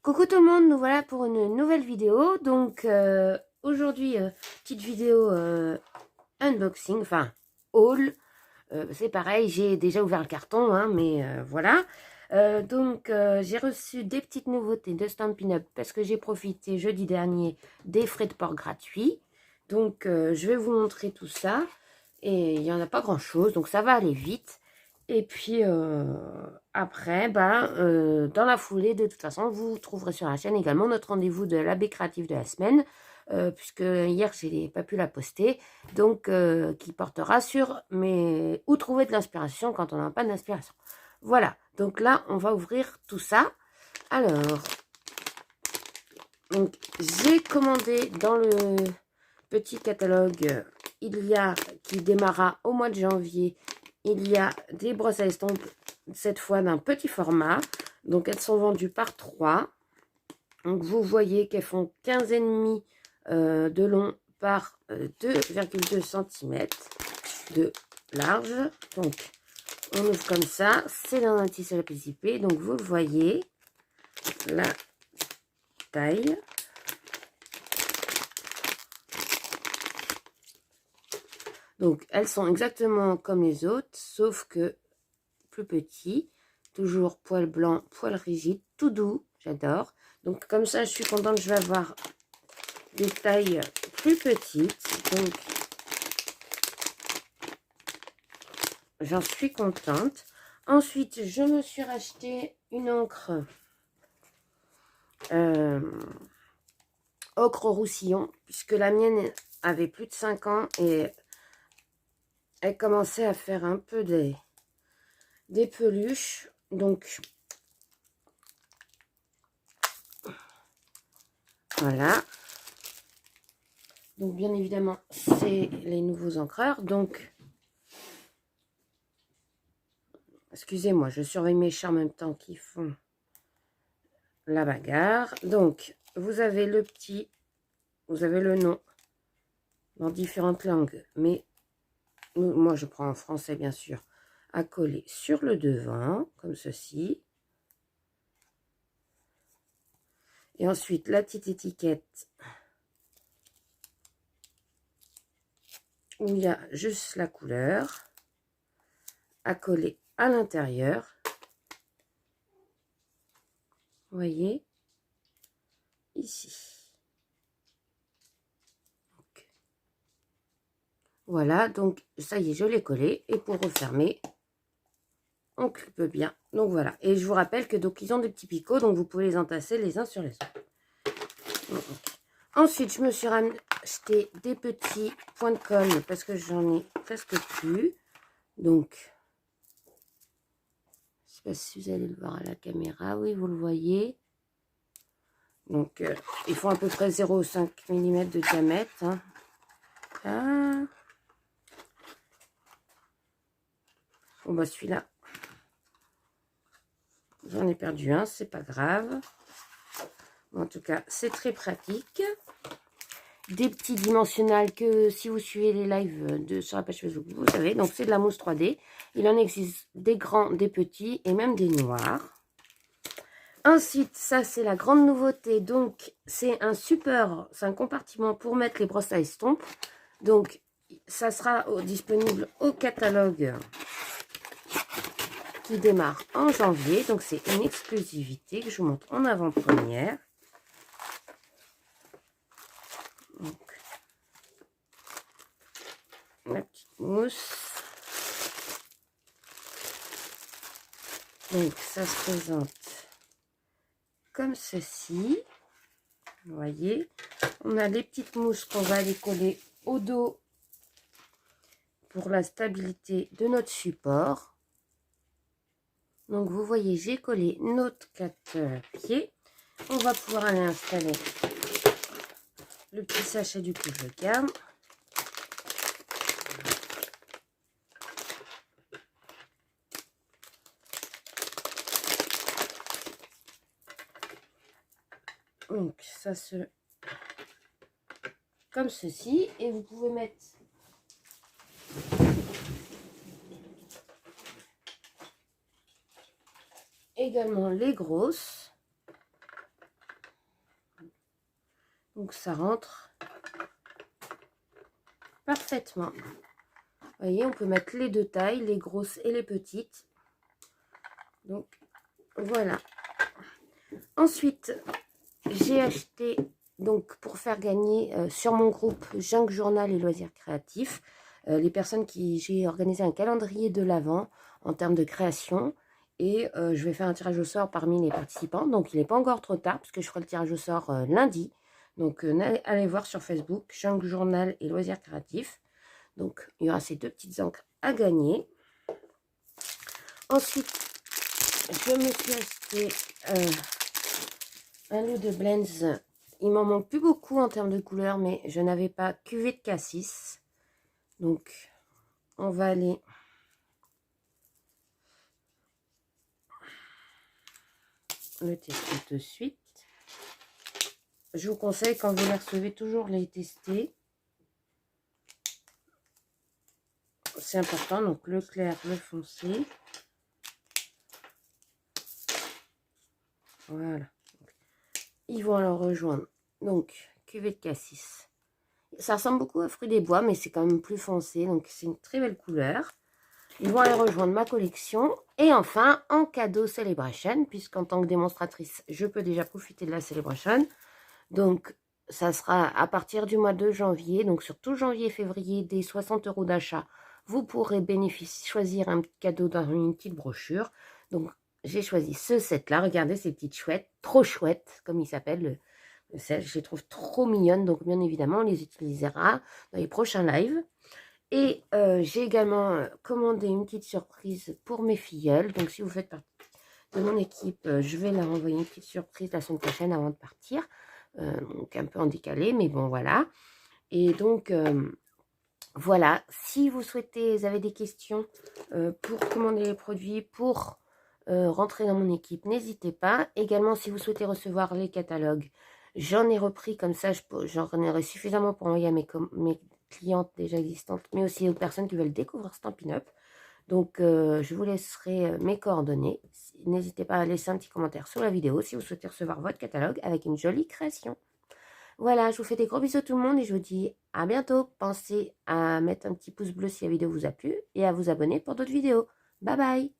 Coucou tout le monde, nous voilà pour une nouvelle vidéo. Donc aujourd'hui, petite vidéo unboxing, enfin haul. C'est pareil, j'ai déjà ouvert le carton, hein, mais voilà. J'ai reçu des petites nouveautés de Stampin' Up parce que j'ai profité jeudi dernier des frais de port gratuits. Donc je vais vous montrer tout ça. Et il n'y en a pas grand chose, donc ça va aller vite. Et puis après, dans la foulée, de toute façon, vous trouverez sur la chaîne également notre rendez-vous de l'AB créatif de la semaine, puisque hier, je n'ai pas pu la poster, donc qui portera sur où trouver de l'inspiration quand on n'a pas d'inspiration. Voilà, donc là, on va ouvrir tout ça. Alors, donc j'ai commandé dans le petit catalogue, qui démarra au mois de janvier, il y a des brosses à estompe, cette fois d'un petit format. Donc elles sont vendues par 3. Donc vous voyez qu'elles font 15,5 de long par 2,2 cm de large. Donc on ouvre comme ça, c'est dans un tissu à la PCP. Donc vous le voyez, la taille. Donc, elles sont exactement comme les autres, sauf que plus petit, toujours poil blanc, poil rigide, tout doux, j'adore. Donc, comme ça, je suis contente, je vais avoir des tailles plus petites. Donc, j'en suis contente. Ensuite, je me suis racheté une encre ocre roussillon, puisque la mienne avait plus de 5 ans et elle commençait à faire un peu des peluches. Donc, voilà. Donc, bien évidemment, c'est les nouveaux encreurs. Donc, excusez-moi, je surveille mes chats en même temps qui font la bagarre. Donc, vous avez vous avez le nom dans différentes langues. Mais moi, je prends en français, bien sûr, à coller sur le devant, comme ceci. Et ensuite, la petite étiquette où il y a juste la couleur à coller à l'intérieur. Vous voyez ici. Donc, voilà, donc ça y est, je l'ai collé. Et pour refermer, on clipe bien. Donc voilà. Et je vous rappelle que donc ils ont des petits picots, donc vous pouvez les entasser les uns sur les autres. Ensuite, je me suis acheté des petits points de colle parce que j'en ai presque plus. Donc, je ne sais pas si vous allez le voir à la caméra. Oui, vous le voyez. Donc, ils font à peu près 0,5 mm de diamètre. Hein. Ah. Bon, bah celui-là, j'en ai perdu un, c'est pas grave. En tout cas, c'est très pratique. Des petits dimensionnels que si vous suivez les lives sur la page Facebook, vous savez. Donc, c'est de la mousse 3D. Il en existe des grands, des petits et même des noirs. Ensuite, ça, c'est la grande nouveauté. Donc, c'est un support, c'est un compartiment pour mettre les brosses à estompe. Donc, ça sera disponible au catalogue qui démarre en janvier. Donc, c'est une exclusivité que je vous montre en avant-première. Donc, la petite mousse. Donc, ça se présente comme ceci. Vous voyez, on a les petites mousses qu'on va aller coller au dos pour la stabilité de notre support. Donc, vous voyez, j'ai collé notre 4 pieds. On va pouvoir aller installer le petit sachet du coup, je le garde. Donc, ça se... comme ceci. Et vous pouvez mettre... également les grosses. Donc ça rentre parfaitement. Vous voyez, on peut mettre les deux tailles, les grosses et les petites. Donc voilà. Ensuite, j'ai acheté, donc pour faire gagner sur mon groupe Junk Journal et Loisirs Créatifs, les personnes qui j'ai organisé un calendrier de l'Avent en termes de création. Et je vais faire un tirage au sort parmi les participants. Donc il n'est pas encore trop tard, parce que je ferai le tirage au sort lundi. Donc allez voir sur Facebook, Junk Journal et Loisirs Créatifs. Donc il y aura ces deux petites encres à gagner. Ensuite, je me suis acheté un lot de blends. Il m'en manque plus beaucoup en termes de couleurs, mais je n'avais pas cuvée de cassis. Donc, on va aller le tester tout de suite. Je vous conseille, quand vous les recevez, toujours les tester. C'est important, donc le clair, le foncé. Voilà. Ils vont alors rejoindre, donc, cuvée de cassis. Ça ressemble beaucoup à fruits des bois, mais c'est quand même plus foncé, donc c'est une très belle couleur. Ils vont aller rejoindre ma collection. Et enfin, en cadeau Celebration, puisqu'en tant que démonstratrice, je peux déjà profiter de la Celebration. Donc, ça sera à partir du mois de janvier. Donc, sur tout janvier et février, des 60 € d'achat, vous pourrez choisir un cadeau dans une petite brochure. Donc, j'ai choisi ce set-là. Regardez ces petites chouettes, trop chouettes, comme il s'appelle. Je les trouve trop mignonnes. Donc, bien évidemment, on les utilisera dans les prochains lives. Et j'ai également commandé une petite surprise pour mes filleuls. Donc, si vous faites partie de mon équipe, je vais leur envoyer une petite surprise la semaine prochaine avant de partir. Donc, un peu en décalé, mais bon, voilà. Et donc, voilà. Si vous souhaitez, vous avez des questions pour commander les produits, pour rentrer dans mon équipe, n'hésitez pas. Également, si vous souhaitez recevoir les catalogues, j'en ai repris comme ça, j'en aurai suffisamment pour envoyer à mes clientes déjà existantes, mais aussi aux personnes qui veulent découvrir Stampin' Up. Donc, je vous laisserai mes coordonnées. N'hésitez pas à laisser un petit commentaire sous la vidéo si vous souhaitez recevoir votre catalogue avec une jolie création. Voilà, je vous fais des gros bisous tout le monde et je vous dis à bientôt. Pensez à mettre un petit pouce bleu si la vidéo vous a plu et à vous abonner pour d'autres vidéos. Bye bye!